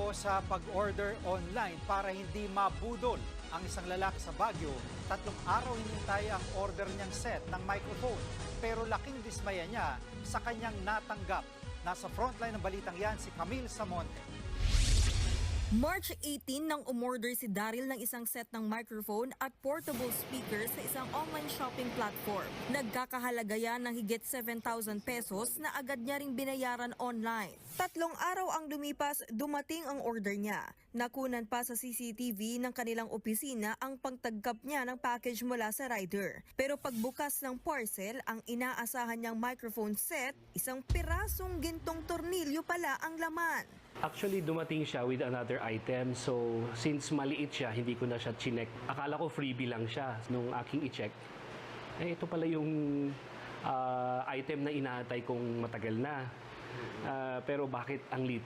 epekto sa pag-order online para hindi mabudol ang isang lalaki sa Baguio. 3 araw hinintay ang order niyang set ng microphone. Pero laking dismaya niya sa kanyang natanggap. Nasa frontline ng balitang yan si Camille Samonte. March 18 nang umorder si Daryl ng isang set ng microphone at portable speaker sa isang online shopping platform. Nagkakahalaga yan ng higit 7,000 pesos na agad niya ring binayaran online. 3 araw ang lumipas, dumating ang order niya. Nakunan pa sa CCTV ng kanilang opisina ang pagtanggap niya ng package mula sa rider. Pero pagbukas ng parcel, ang inaasahan niyang microphone set, isang pirasong gintong tornilyo pala ang laman. Actually, dumating siya with another item. So, since maliit siya, hindi ko na siya chinek. Akala ko freebie lang siya. Nung aking i-check, ito pala yung item na inaantay kong matagal na. Pero bakit ang liit lang?